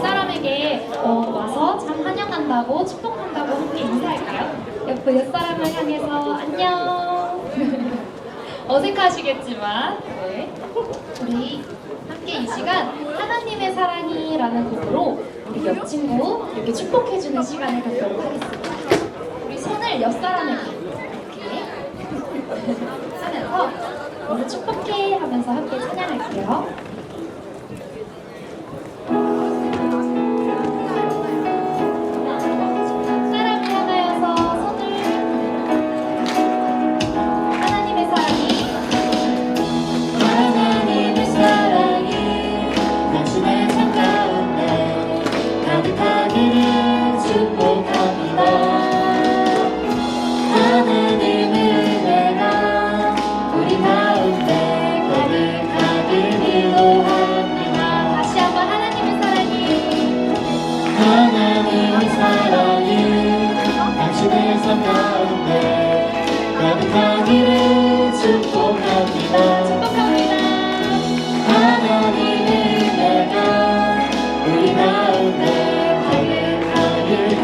옆사람에게 와서 참 환영한다고 축복한다고 함께 인사할까요? 옆사람을 향해서 안녕. 어색하시겠지만 네. 우리 함께 이 시간 하나님의 사랑이라는 곡으로 우리 옆 친구 이렇게 축복해주는 시간을 갖도록 하겠습니다. 우리 손을 옆사람에게 이렇게 하면서 오늘 축복해 하면서 함께 찬양할게요.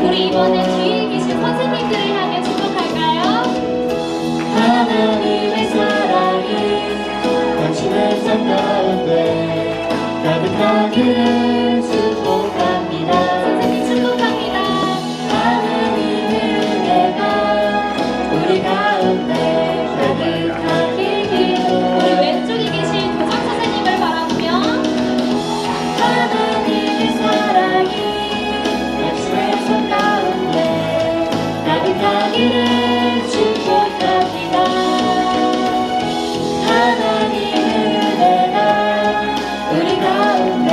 우리 이번에 뒤에 계신 선생님들을 향해 축복할까요? 하나님의 사랑이 당신의 삶 가운데 가득하기를 축복합니다. 선생님 축복합니다. 하나님의 은혜가 우리 가운데 가득하길 기도. 우리 왼쪽에 계신 교장 선생님을 바라보며 하나님의 사랑이 당신의 삶 가운데 가득하기를 축복합니다. 하나님의 은혜가 우리 가운데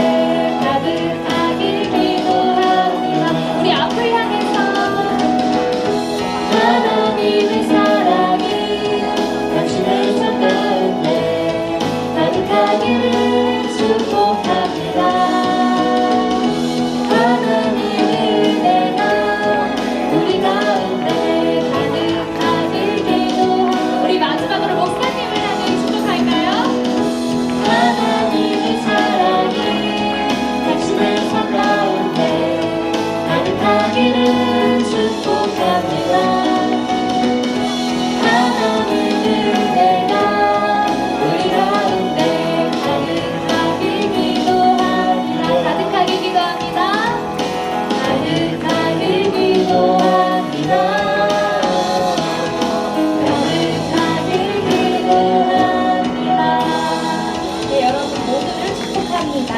가득하길 기도합니다. 우리 앞을 향해서 하나님의 사랑이 당신의 삶 가운데 가득하기를 축복합니다. 하나님의 은혜가 우리 가운데 가득하길 기도합니다. 우리 마지막으로 목사님을 향해 축복할까요? 하나님의 사랑이 당신의 삶 가운데 가득하기를 축복합니다. 하나님의 은혜가 우리 가운데 가득하길 기도합니다. 가득하게 기도합니다. 가득하길 기도합니다. 가득하길 기도합니다. 네, 여러분 모두를 축복합니다.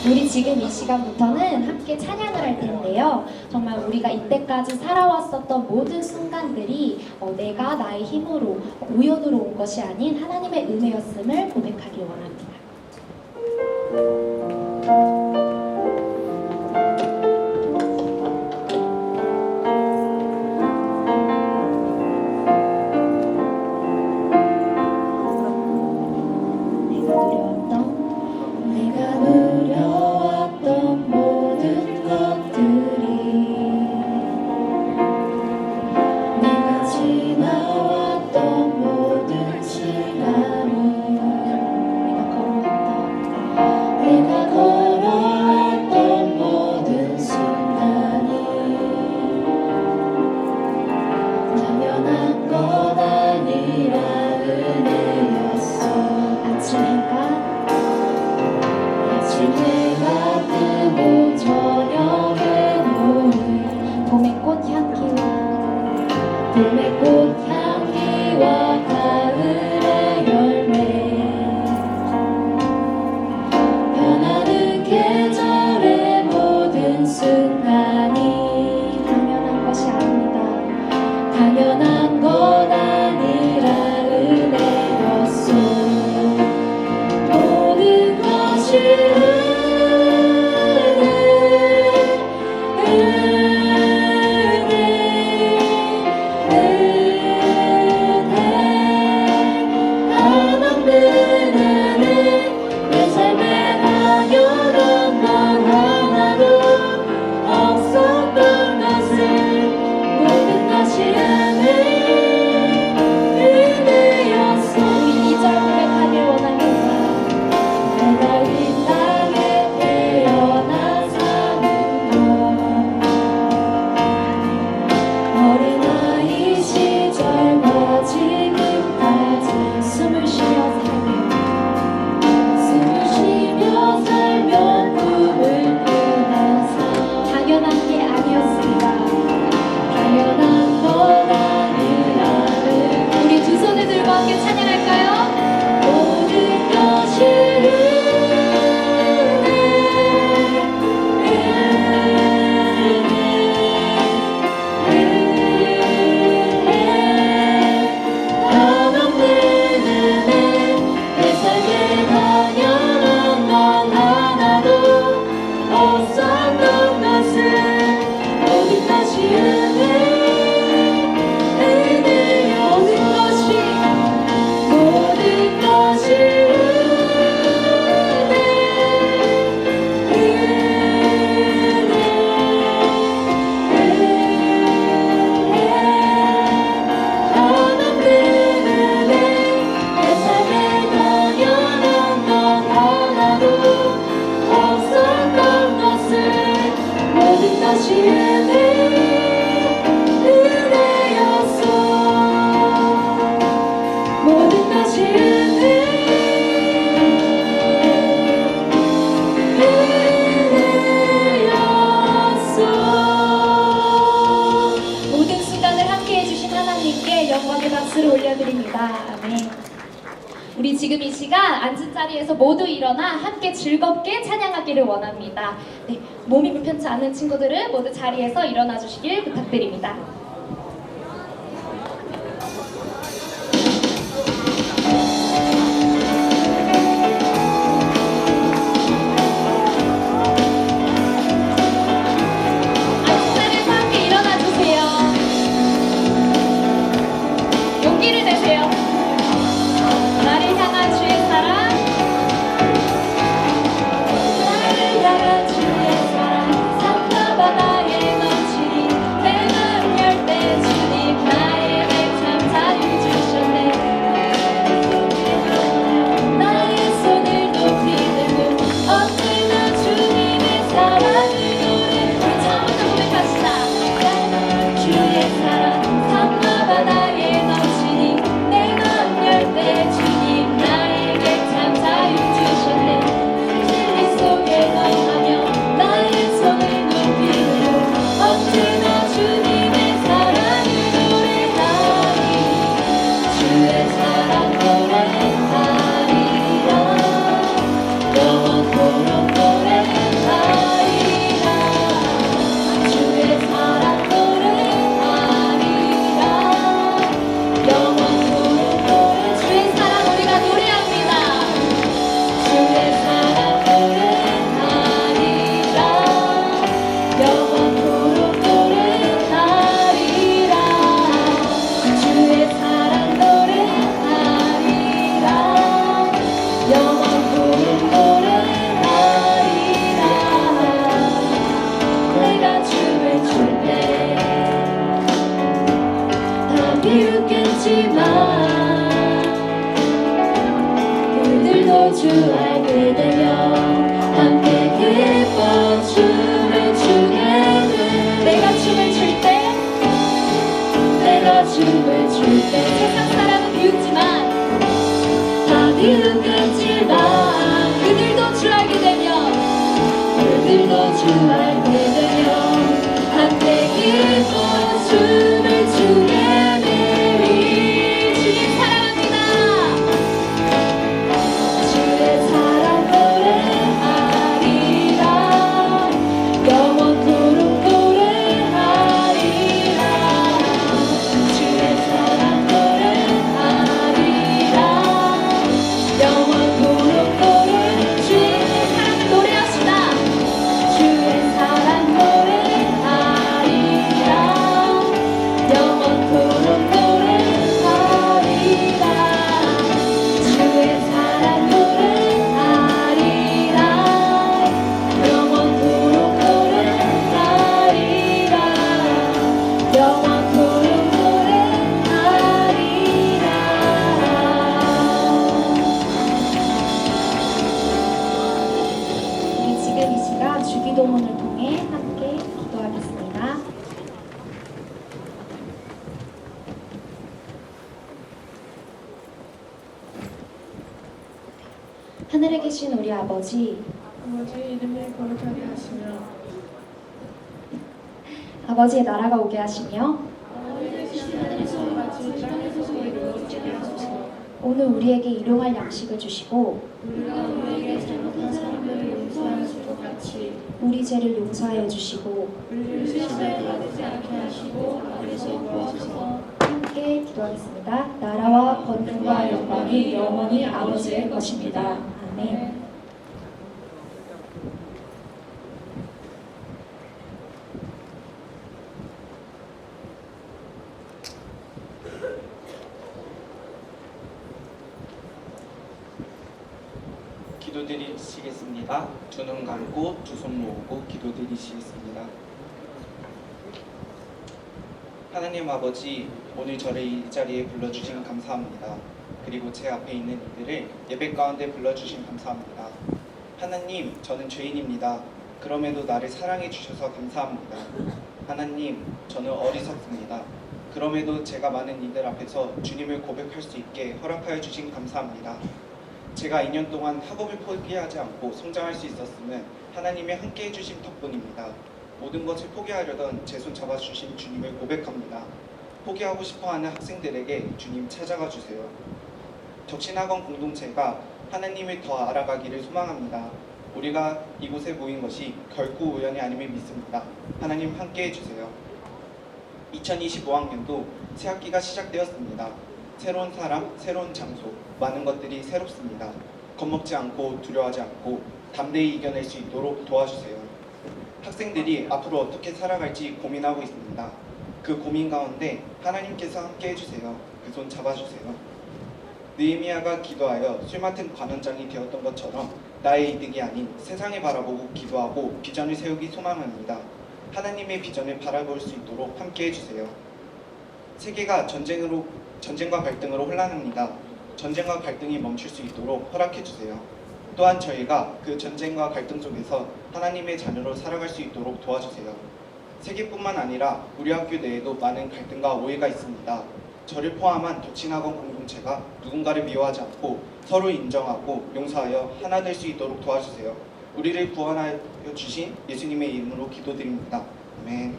우리 지금 이 시간부터는 함께 찬양을 할 텐데요. 정말 우리가 이때까지 살아왔었던 모든 순간들이 내가 나의 힘으로 우연으로 온 것이 아닌 하나님의 은혜였음을 고백하기 원합니다. 내가 누려왔던 모든 것들이 내가 지나왔던 모든 시간이 내가 걸어왔던 모든 순간이 당연한 건 아니라 은혜였어. 아침 해가 뜨고 저녁에 놓인 봄의 꽃 향기와 가을의 열매 변하는 계절의 모든 순간이 당연한 것이 아닙니다. 당연한 건 아니라 은혜였소. 모든 것이 은혜 지금 이 시간 앉은 자리에서 모두 일어나 함께 즐겁게 찬양하기를 원합니다. 네, 몸이 불편치 않은 친구들은 모두 자리에서 일어나 주시길 부탁드립니다. 앉은 자리에서 함께 일어나 주세요. 용기를 내세요. 나를 향한 주의 사랑, 나를 향한 주의 사랑 산과 바다에 넘치니 내 마음 열 때 주님 나에게 참 자유 주셨네. 나의 손을 높이 들고 언제나 주님의 사랑을 노래. 우리 처음부터 고백합시다. 주의 사랑 산과 바다에 넘치니 내 마음 열 때 주님 나에게 참 자유 주셨네. 진리 속에 거하며 나의 손을 높이 들고 언제나 주님의 사랑을 노래하리. 주의 사랑 노래하리라. 영원토록 노래하리라. 주의 사랑 노래하리라. 영원토록 노래. 주의 사랑 우리가 노래합니다. 주의 사랑 노래하리라. 영원토록 노래하리라. 주의 사랑 노래하리라. 영원토록 노래하리라. 내가 춤을 출 때 다 비웃겠지만 그들도 주 알게 되며 함께 기뻐 춤을 추게 돼. 내가 춤을 출 때 내가 춤을 출 때 세상 사람은 비웃지만 다 비웃겠지만 그들도 주 알게 되며 그들도 주 알게 되며 함께 기뻐 춤을 추게 되리. 주님 사랑합니다. 주의 사랑 노래하리라. 영원토록 노래하리라. 주의 사랑 노래하리라. 영원토록 노래. 주의 사랑을 노래합시다. 주의 사랑 노래하리라. 영원토록 노래하리라. 주의 사랑 노래하리라. 영원토록 노래하리라. 영원토록 노래하리라. 우리 지금 이 시간 주기도문을 통해 함께 기도하겠습니다. 하늘에 계신 우리 아버지, 아버지의 이름을 거룩하게 하시며 아버지의 나라가 오게 하시며 아버지 되신 하늘에서 같이 땅에서도 이루어지게 하소서. 오늘 우리에게 일용할 양식을 주시고 우리가 우리에게 잘못한 사람을 용서하는 것 같이 우리 죄를 용서하여 주시고 우리를 시험에 빠지지 않게 하시고 악에서 구하소서. 함께 기도하겠습니다. 나라와 권능과 영광이 영원히 아버지의 것입니다. 아멘. 기도드리시겠습니다. 두 눈 감고 두 손 모으고 기도드리시겠습니다. 하나님 아버지, 오늘 저를 이 자리에 불러주신 감사합니다. 그리고 제 앞에 있는 이들을 예배 가운데 불러주신 감사합니다. 하나님, 저는 죄인입니다. 그럼에도 나를 사랑해 주셔서 감사합니다. 하나님, 저는 어리석습니다. 그럼에도 제가 많은 이들 앞에서 주님을 고백할 수 있게 허락하여 주신 감사합니다. 제가 2년 동안 학업을 포기하지 않고 성장할 수 있었음은 하나님의 함께 해주신 덕분입니다. 모든 것을 포기하려던 제 손 잡아주신 주님을 고백합니다. 포기하고 싶어하는 학생들에게 주님 찾아가 주세요. 덕신학원 공동체가 하나님을 더 알아가기를 소망합니다. 우리가 이곳에 모인 것이 결코 우연이 아님을 믿습니다. 하나님 함께 해주세요. 2025학년도 새 학기가 시작되었습니다. 새로운 사람, 새로운 장소, 많은 것들이 새롭습니다. 겁먹지 않고 두려워하지 않고 담대히 이겨낼 수 있도록 도와주세요. 학생들이 앞으로 어떻게 살아갈지 고민하고 있습니다. 그 고민 가운데 하나님께서 함께 해주세요. 그 손 잡아주세요. 느헤미야가 기도하여 술 맡은 관원장이 되었던 것처럼 나의 이득이 아닌 세상을 바라보고 기도하고 비전을 세우기 소망합니다. 하나님의 비전을 바라볼 수 있도록 함께 해주세요. 세계가 전쟁과 갈등으로 혼란합니다. 전쟁과 갈등이 멈출 수 있도록 허락해주세요. 또한 저희가 그 전쟁과 갈등 속에서 하나님의 자녀로 살아갈 수 있도록 도와주세요. 세계뿐만 아니라 우리 학교 내에도 많은 갈등과 오해가 있습니다. 저를 포함한 덕신학원 공동체가 누군가를 미워하지 않고 서로 인정하고 용서하여 하나 될 수 있도록 도와주세요. 우리를 구원하여 주신 예수님의 이름으로 기도드립니다. 아멘.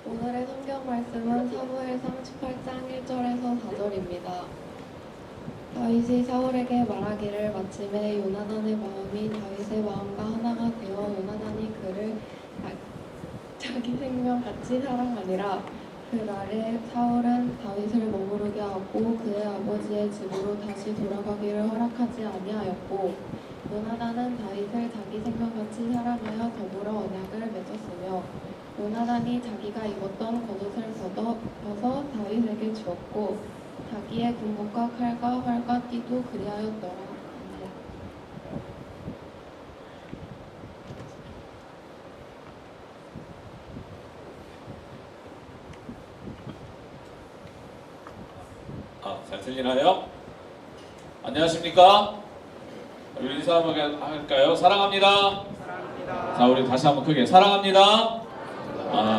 오늘의 성경 말씀은 사무엘상 18장 1절에서 4절입니다. 다윗이 사울에게 말하기를 마침에 요나단의 마음이 다윗의 마음과 하나가 되어 요나단이 그를 자기 생명같이 사랑하니라. 그날에 사울은 다윗을 머무르게 하고 그의 아버지의 집으로 다시 돌아가기를 허락하지 아니하였고 요나단은 다윗을 자기 생명같이 사랑하여 더불어 언약을 맺었으며 요나단이 자기가 입었던 겉옷을 벗어 다윗에게 주었고 자기의 군복과 칼과 활과 띠도 그리하였더라. 잘 들리나요? 안녕하십니까? 우리 인사 한번 할까요? 사랑합니다. 자, 우리 다시 한번 크게 사랑합니다.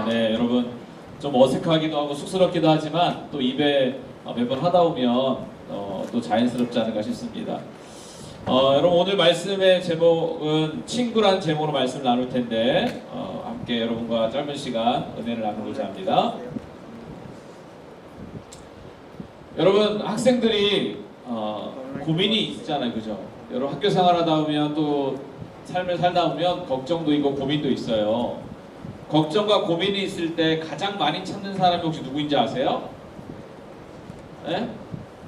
네, 여러분 좀 어색하기도 하고 쑥스럽기도 하지만 또 입에 매번 하다 보면 또 자연스럽지 않을까 싶습니다. 여러분 오늘 말씀의 제목은 친구란 제목으로 말씀을 나눌 텐데 함께 여러분과 짧은 시간 은혜를 나누고자 합니다. 여러분 학생들이 고민이 있잖아요, 그죠? 여러분 학교 생활하다 보면 또 삶을 살다 보면 걱정도 있고 고민도 있어요. 걱정과 고민이 있을 때 가장 많이 찾는 사람이 혹시 누구인지 아세요? 네?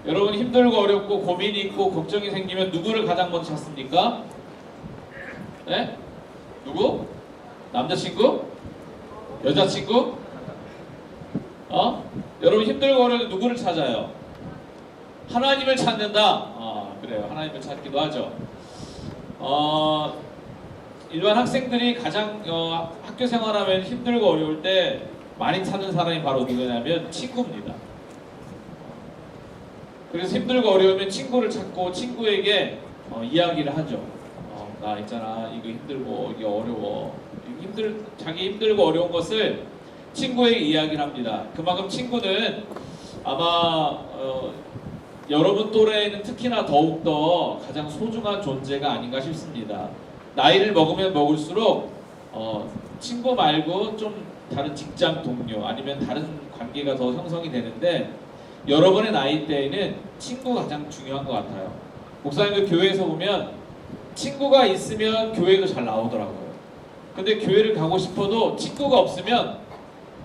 여러분 힘들고 어렵고 고민이 있고 걱정이 생기면 누구를 가장 먼저 찾습니까? 네? 누구? 남자친구? 여자친구? 여러분 힘들고 어려울 때 누구를 찾아요? 하나님을 찾는다. 그래요. 하나님을 찾기도 하죠. 일반 학생들이 가장 학교 생활하면 힘들고 어려울 때 많이 찾는 사람이 바로 누구냐면 친구입니다. 그래서 힘들고 어려우면 친구를 찾고 친구에게 이야기를 하죠. 나 있잖아, 이거 힘들고 이게 어려워. 자기 힘들고 어려운 것을 친구에게 이야기를 합니다. 그만큼 친구는 아마 여러분 또래에는 특히나 더욱더 가장 소중한 존재가 아닌가 싶습니다. 나이를 먹으면 먹을수록 친구 말고 좀 다른 직장 동료 아니면 다른 관계가 더 형성이 되는데 여러분의 나이 때에는 친구가 가장 중요한 것 같아요. 목사님들 교회에서 보면 친구가 있으면 교회도 잘 나오더라고요. 근데 교회를 가고 싶어도 친구가 없으면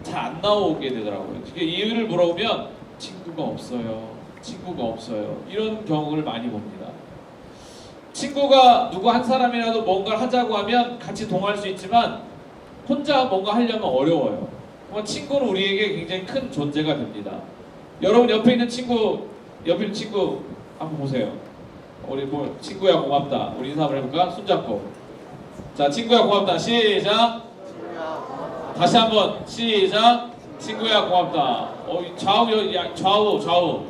잘 안 나오게 되더라고요. 이유를 물어보면 친구가 없어요. 이런 경우를 많이 봅니다. 친구가 누구 한 사람이라도 뭔가를 하자고 하면 같이 동할 수 있지만 혼자 뭔가 하려면 어려워요. 친구는 우리에게 굉장히 큰 존재가 됩니다. 여러분 옆에 있는 친구 한번 보세요. 우리 친구야 고맙다. 우리 인사 한번 해볼까? 손잡고. 자, 친구야 고맙다. 시작. 다시 한번 시작. 친구야 고맙다. 좌우.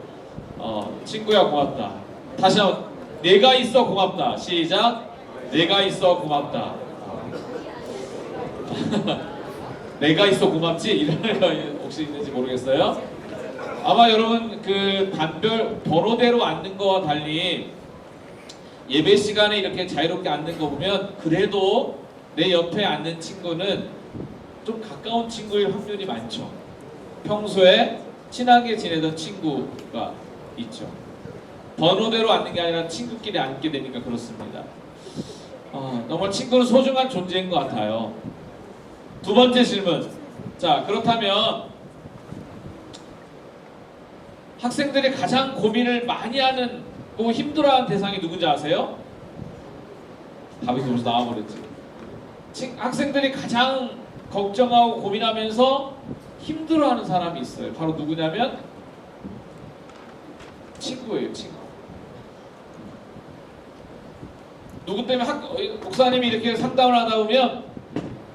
친구야 고맙다. 다시 한번. 내가 있어 고맙다. 시작. 내가 있어 고맙다. 내가 있어 고맙지 이런 거 혹시 있는지 모르겠어요. 아마 여러분 그 단별 번호대로 앉는 거와 달리 예배 시간에 이렇게 자유롭게 앉는 거 보면 그래도 내 옆에 앉는 친구는 좀 가까운 친구일 확률이 많죠. 평소에 친하게 지내던 친구가 있죠. 번호대로 앉는 게 아니라 친구끼리 앉게 되니까 그렇습니다. 정말 친구는 소중한 존재인 것 같아요. 두 번째 질문. 자, 그렇다면 학생들이 가장 고민을 많이 하는 힘들어하는 대상이 누군지 아세요? 답이 벌써 나와버렸지. 학생들이 가장 걱정하고 고민하면서 힘들어하는 사람이 있어요. 바로 누구냐면 친구예요. 친구. 누구 때문에 목사님이 이렇게 상담을 하다 보면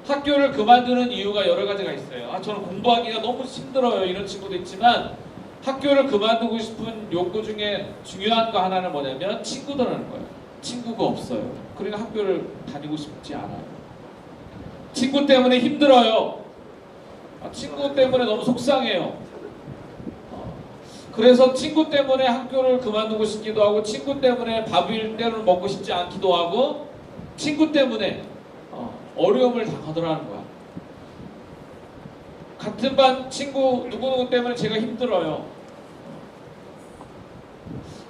학교를 그만두는 이유가 여러 가지가 있어요. 저는 공부하기가 너무 힘들어요. 이런 친구도 있지만 학교를 그만두고 싶은 욕구 중에 중요한 거 하나는 뭐냐면 친구들하는 거예요. 친구가 없어요. 그러니까 학교를 다니고 싶지 않아요. 친구 때문에 힘들어요. 친구 때문에 너무 속상해요. 그래서 친구 때문에 학교를 그만두고 싶기도 하고 친구 때문에 밥을 때로는 먹고 싶지 않기도 하고 친구 때문에 어려움을 당하더라는 거야. 같은 반 친구 누구누구 때문에 제가 힘들어요.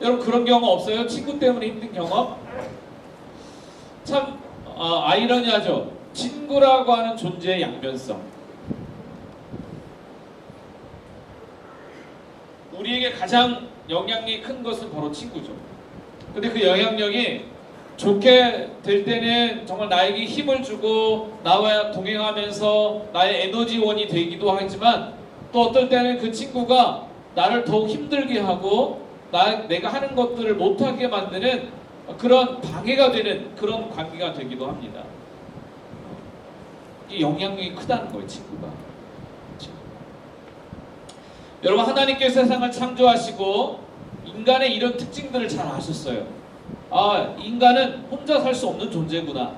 여러분 그런 경험 없어요? 친구 때문에 힘든 경험? 참 아이러니하죠. 친구라고 하는 존재의 양면성. 우리에게 가장 영향력이 큰 것은 바로 친구죠. 근데 그 영향력이 좋게 될 때는 정말 나에게 힘을 주고 나와 동행하면서 나의 에너지원이 되기도 하지만 또 어떨 때는 그 친구가 나를 더욱 힘들게 하고 내가 하는 것들을 못하게 만드는 그런 방해가 되는 그런 관계가 되기도 합니다. 이 영향력이 크다는 거예요, 친구가. 여러분 하나님께서 세상을 창조하시고 인간의 이런 특징들을 잘 아셨어요. 인간은 혼자 살 수 없는 존재구나.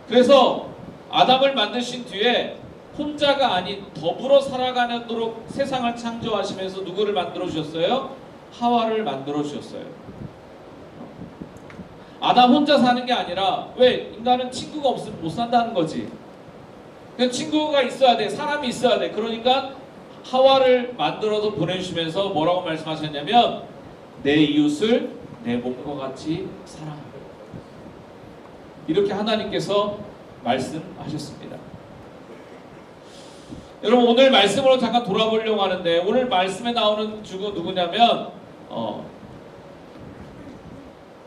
그래서 아담을 만드신 뒤에 혼자가 아닌 더불어 살아가도록 세상을 창조하시면서 누구를 만들어 주셨어요? 하와를 만들어 주셨어요. 아담 혼자 사는 게 아니라 왜? 인간은 친구가 없으면 못 산다는 거지. 친구가 있어야 돼. 사람이 있어야 돼. 그러니까 하와를 만들어서 보내주시면서 뭐라고 말씀하셨냐면 내 이웃을 내 몸과 같이 사랑하라. 이렇게 하나님께서 말씀하셨습니다. 여러분 오늘 말씀으로 잠깐 돌아보려고 하는데 오늘 말씀에 나오는 주가 누구냐면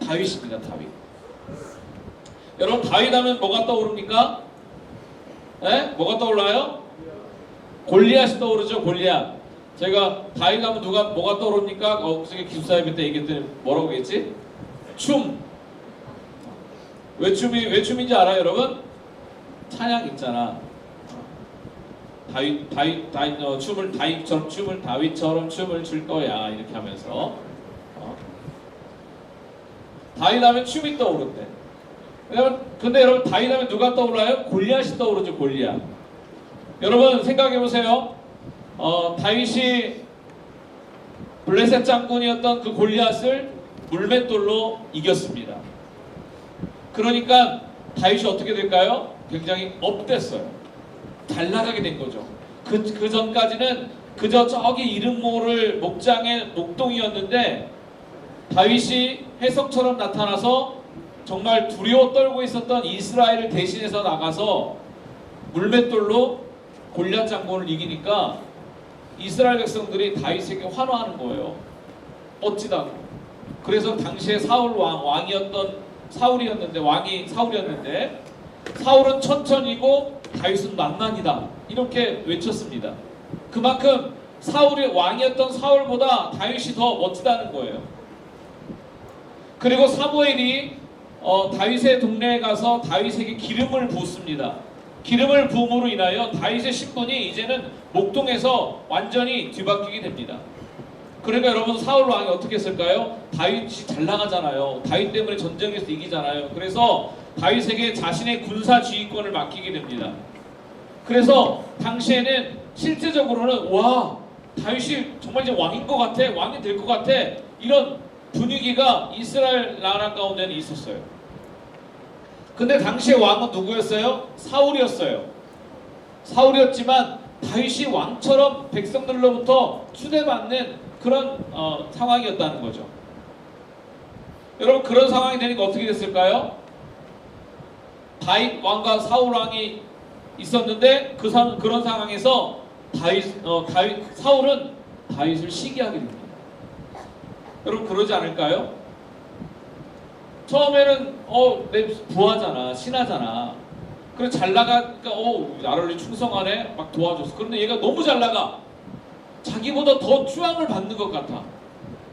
다윗입니다. 다윗. 여러분 다윗 하면 뭐가 떠오릅니까? 네? 뭐가 떠올라요? 골리앗이 떠오르죠. 골리앗. 제가 다윗 하면 뭐가 떠오릅니까? 어저께 기숙사 예배 때 얘기했더니 뭐라고 했지? 춤. 왜 춤인지 알아요, 여러분? 찬양 있잖아. 다윗처럼 춤을 출 거야 이렇게 하면서 다윗 하면 춤이 떠오른대. 근데 여러분 다윗 하면 누가 떠올라요? 골리앗이 떠오르죠. 골리앗. 여러분 생각해 보세요. 다윗이 블레셋 장군이었던 그 골리앗을 물맷돌로 이겼습니다. 그러니까 다윗이 어떻게 될까요? 굉장히 업됐어요. 잘 나가게 된 거죠. 그 전까지는 그저 저기 이름 모를 목장의 목동이었는데 다윗이 해성처럼 나타나서 정말 두려워 떨고 있었던 이스라엘을 대신해서 나가서 물맷돌로 골리앗 장군을 이기니까 이스라엘 백성들이 다윗에게 환호하는 거예요. 멋지다고. 그래서 당시에 왕이 사울이었는데 사울은 천천히고 다윗은 만만이다 이렇게 외쳤습니다. 그만큼 왕이었던 사울보다 다윗이 더 멋지다는 거예요. 그리고 사무엘이 다윗의 동네에 가서 다윗에게 기름을 붓습니다. 기름을 부음으로 인하여 다윗의 신분이 이제는 목동에서 완전히 뒤바뀌게 됩니다. 그러니까 여러분 사울 왕이 어떻게 했을까요? 다윗이 잘 나가잖아요. 다윗 때문에 전쟁에서 이기잖아요. 그래서 다윗에게 자신의 군사 지휘권을 맡기게 됩니다. 그래서 당시에는 실제적으로는 와 다윗이 정말 이제 왕인 것 같아, 왕이 될 것 같아, 이런 분위기가 이스라엘 나라 가운데는 있었어요. 근데 당시의 왕은 누구였어요? 사울이었어요. 사울이었지만 다윗이 왕처럼 백성들로부터 추대받는 그런 상황이었다는 거죠. 여러분, 그런 상황이 되니까 어떻게 됐을까요? 다윗 왕과 사울 왕이 있었는데 그런 상황에서 사울은 다윗을 시기하게 됩니다. 여러분, 그러지 않을까요? 처음에는 내 부하잖아, 신하잖아. 그래 잘 나가니까 나를 충성하네, 막 도와줬어. 그런데 얘가 너무 잘 나가. 자기보다 더 추앙을 받는 것 같아.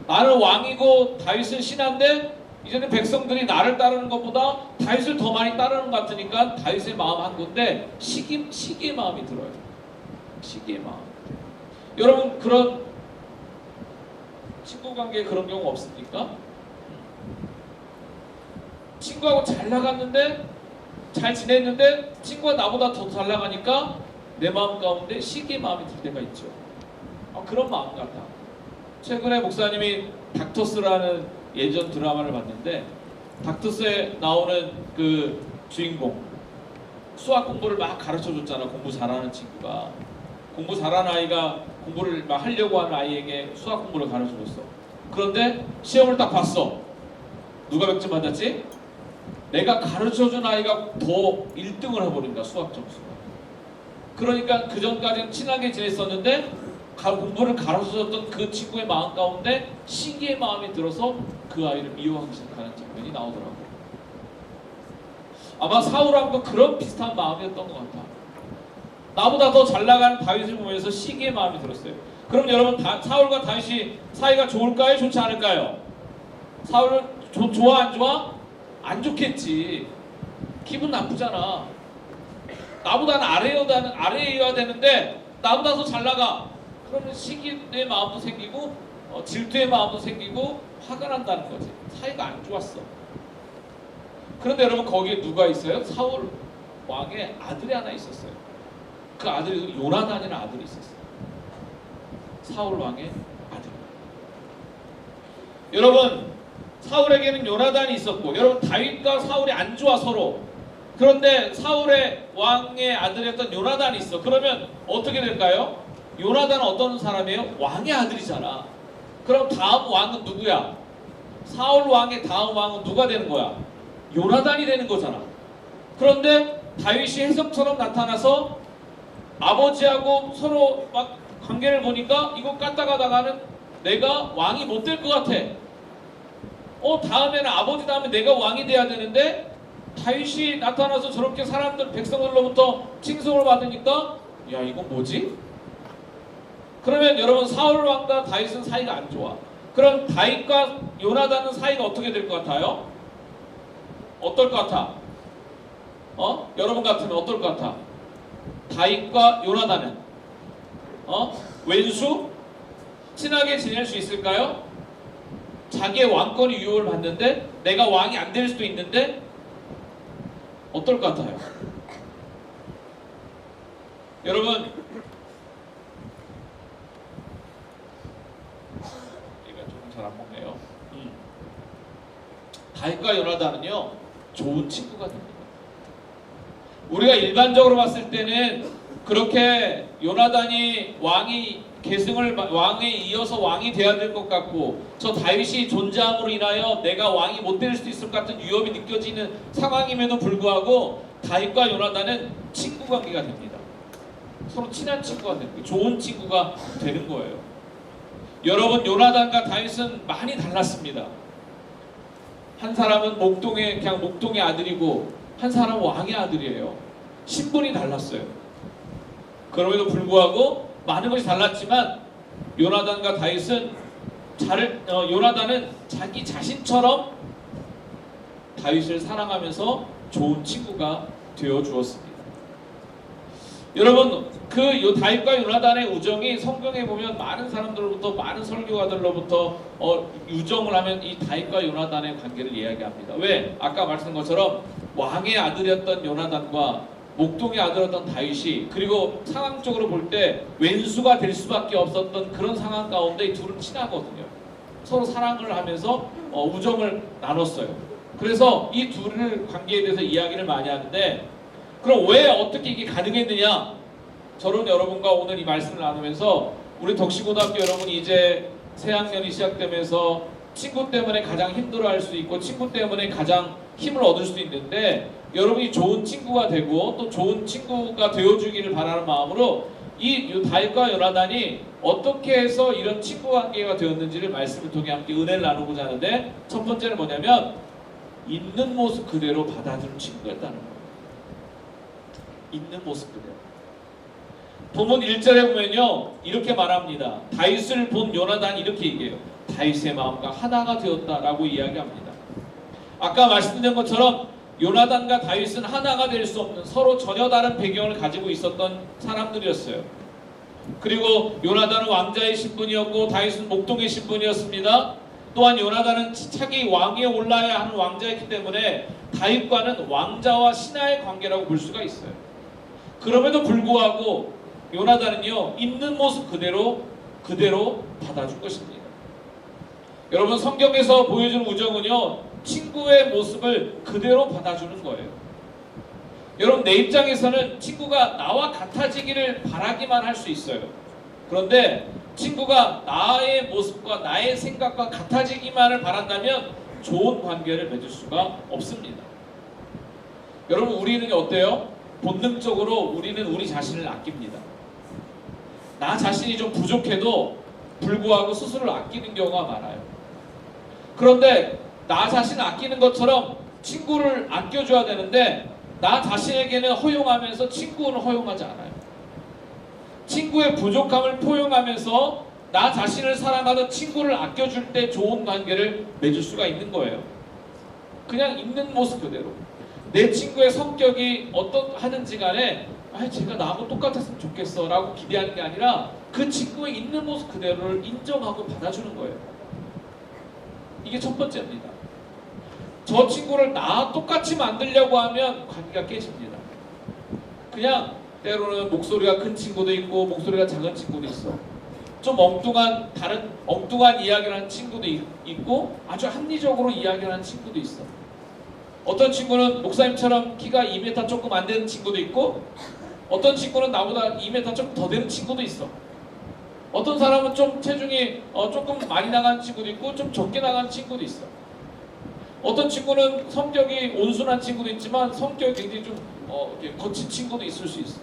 나는 왕이고 다윗은 신하인데 이제는 백성들이 나를 따르는 것보다 다윗을 더 많이 따르는 것 같으니까 다윗의 마음 한 건데 시기의 마음이 들어요. 시기의 마음. 여러분, 그런 친구 관계에 그런 경우 없습니까? 친구하고 잘 나갔는데, 잘 지냈는데 친구가 나보다 더 잘 나가니까 내 마음 가운데 시기의 마음이 들 때가 있죠. 그런 마음 같아. 최근에 목사님이 닥터스라는 예전 드라마를 봤는데, 닥터스에 나오는 그 주인공, 수학 공부를 막 가르쳐 줬잖아. 공부 잘하는 친구가, 공부 잘하는 아이가 공부를 막 하려고 하는 아이에게 수학 공부를 가르쳐 줬어. 그런데 시험을 딱 봤어. 누가 100점 받았지? 내가 가르쳐준 아이가 더 1등을 해버린다, 수학 점수가. 그러니까 그 전까지는 친하게 지냈었는데 공부를 가르쳐줬던 그 친구의 마음 가운데 시기의 마음이 들어서 그 아이를 미워하기 시작하는 장면이 나오더라고요. 아마 사울하고 그런 비슷한 마음이었던 것 같아. 나보다 더 잘 나가는 다윗을 보면서 시기의 마음이 들었어요. 그럼 여러분, 사울과 다윗이 사이가 좋을까요? 좋지 않을까요? 사울은 좋아 안 좋아? 안 좋겠지. 기분 나쁘잖아. 나보다는 아래여야 되는데 나보다 더 잘 나가. 그러면 시기의 마음도 생기고 질투의 마음도 생기고 화가 난다는 거지. 사이가 안 좋았어. 그런데 여러분, 거기에 누가 있어요? 사울 왕의 아들이 하나 있었어요. 그 아들이 요나단이라는 아들이 있었어요. 사울 왕의 아들. 여러분, 사울에게는 요나단이 있었고, 여러분, 다윗과 사울이 안 좋아 서로. 그런데 사울의 왕의 아들이었던 요나단이 있어. 그러면 어떻게 될까요? 요나단은 어떤 사람이에요? 왕의 아들이잖아. 그럼 다음 왕은 누구야? 사울 왕의 다음 왕은 누가 되는 거야? 요나단이 되는 거잖아. 그런데 다윗이 해석처럼 나타나서 아버지하고 서로 막 관계를 보니까 이거 까딱하다가는 내가 왕이 못 될 것 같아. 다음에는 아버지 다음에 내가 왕이 돼야 되는데 다윗이 나타나서 저렇게 백성들로부터 칭송을 받으니까 야, 이건 뭐지? 그러면 여러분, 사울 왕과 다윗은 사이가 안 좋아. 그럼 다윗과 요나단은 사이가 어떻게 될 것 같아요? 어떨 것 같아? 여러분 같으면 어떨 것 같아? 다윗과 요나단은 왼수? 친하게 지낼 수 있을까요? 자기의 왕권이 유혹을 받는데 내가 왕이 안 될 수도 있는데 어떨 것 같아요? 여러분, 얘가 조금 잘 안 먹네요. 다윗과 요나단은요, 좋은 친구가 됩니다. 우리가 일반적으로 봤을 때는 그렇게 요나단이 왕에 이어서 왕이 돼야 될 것 같고, 저 다윗이 존재함으로 인하여 내가 왕이 못 될 수도 있을 것 같은 위협이 느껴지는 상황임에도 불구하고 다윗과 요나단은 친구 관계가 됩니다. 서로 친한 친구가 되는 거예요. 좋은 친구가 되는 거예요. 여러분, 요나단과 다윗은 많이 달랐습니다. 한 사람은 그냥 목동의 아들이고 한 사람은 왕의 아들이에요. 신분이 달랐어요. 그럼에도 불구하고 많은 것이 달랐지만 요나단과 다윗은 요나단은 자기 자신처럼 다윗을 사랑하면서 좋은 친구가 되어 주었습니다. 여러분, 그 다윗과 요나단의 우정이 성경에 보면 많은 사람들로부터, 많은 설교가들로부터 유정을 하면 이 다윗과 요나단의 관계를 이야기합니다. 왜? 아까 말씀한 것처럼 왕의 아들이었던 요나단과 목동의 아들이었던 다윗이 그리고 상황적으로 볼 때 왼수가 될 수밖에 없었던 그런 상황 가운데 이 둘은 친하거든요. 서로 사랑을 하면서 우정을 나눴어요. 그래서 이 둘의 관계에 대해서 이야기를 많이 하는데 그럼 왜 어떻게 이게 가능했느냐? 저는 여러분과 오늘 이 말씀을 나누면서 우리 덕시고등학교 여러분이 이제 새학년이 시작되면서 친구 때문에 가장 힘들어할 수 있고 친구 때문에 가장 힘을 얻을 수 있는데 여러분이 좋은 친구가 되고 또 좋은 친구가 되어주기를 바라는 마음으로 이 다윗과 요나단이 어떻게 해서 이런 친구 관계가 되었는지를 말씀을 통해 함께 은혜를 나누고자 하는데 첫 번째는 뭐냐면 있는 모습 그대로 받아주는 친구였다는 거예요. 있는 모습 그대로. 본문 1절에 보면요 이렇게 말합니다. 다윗을 본 요나단이 이렇게 얘기해요. 다윗의 마음과 하나가 되었다라고 이야기합니다. 아까 말씀드린 것처럼 요나단과 다윗은 하나가 될 수 없는 서로 전혀 다른 배경을 가지고 있었던 사람들이었어요. 그리고 요나단은 왕자의 신분이었고 다윗은 목동의 신분이었습니다. 또한 요나단은 차기 왕위에 올라야 하는 왕자였기 때문에 다윗과는 왕자와 신하의 관계라고 볼 수가 있어요. 그럼에도 불구하고 요나단은요 있는 모습 그대로 받아준 것입니다. 여러분 성경에서 보여주는 우정은요 친구의 모습을 그대로 받아주는 거예요. 여러분 내 입장에서는 친구가 나와 같아지기를 바라기만 할 수 있어요. 그런데 친구가 나의 모습과 나의 생각과 같아지기만을 바란다면 좋은 관계를 맺을 수가 없습니다. 여러분 우리는 어때요? 본능적으로 우리는 우리 자신을 아낍니다. 나 자신이 좀 부족해도 불구하고 스스로를 아끼는 경우가 많아요. 그런데 나 자신을 아끼는 것처럼 친구를 아껴줘야 되는데 나 자신에게는 허용하면서 친구는 허용하지 않아요. 친구의 부족함을 포용하면서 나 자신을 사랑하는 친구를 아껴줄 때 좋은 관계를 맺을 수가 있는 거예요. 그냥 있는 모습 그대로. 내 친구의 성격이 어떠하든지 간에 제가 나하고 똑같았으면 좋겠어 라고 기대하는 게 아니라 그 친구의 있는 모습 그대로를 인정하고 받아주는 거예요. 이게 첫 번째입니다. 저 친구를 나와 똑같이 만들려고 하면 관계가 깨집니다. 그냥 때로는 목소리가 큰 친구도 있고 목소리가 작은 친구도 있어. 좀 다른 엉뚱한 이야기를 하는 친구도 있고 아주 합리적으로 이야기를 하는 친구도 있어. 어떤 친구는 목사님처럼 키가 2m 조금 안 되는 친구도 있고 어떤 친구는 나보다 2m 조금 더 되는 친구도 있어. 어떤 사람은 좀 체중이 조금 많이 나가는 친구도 있고 좀 적게 나가는 친구도 있어. 어떤 친구는 성격이 온순한 친구도 있지만 성격이 굉장히 좀 거친 친구도 있을 수 있어.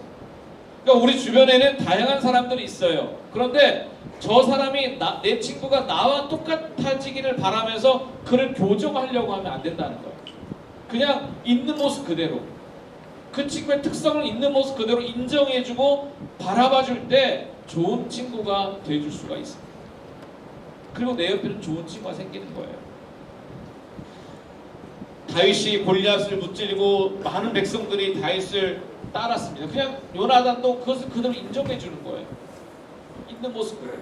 그러니까 우리 주변에는 다양한 사람들이 있어요. 그런데 저 사람이 내 친구가 나와 똑같아지기를 바라면서 그를 교정하려고 하면 안 된다는 거예요. 그냥 있는 모습 그대로 그 친구의 특성을 있는 모습 그대로 인정해주고 바라봐줄 때 좋은 친구가 돼줄 수가 있습니다. 그리고 내 옆에는 좋은 친구가 생기는 거예요. 다윗이 골리앗을 무찌르고 많은 백성들이 다윗을 따랐습니다. 그냥 요나단도 그것을 그대로 인정해주는 거예요. 있는 모습 그대로.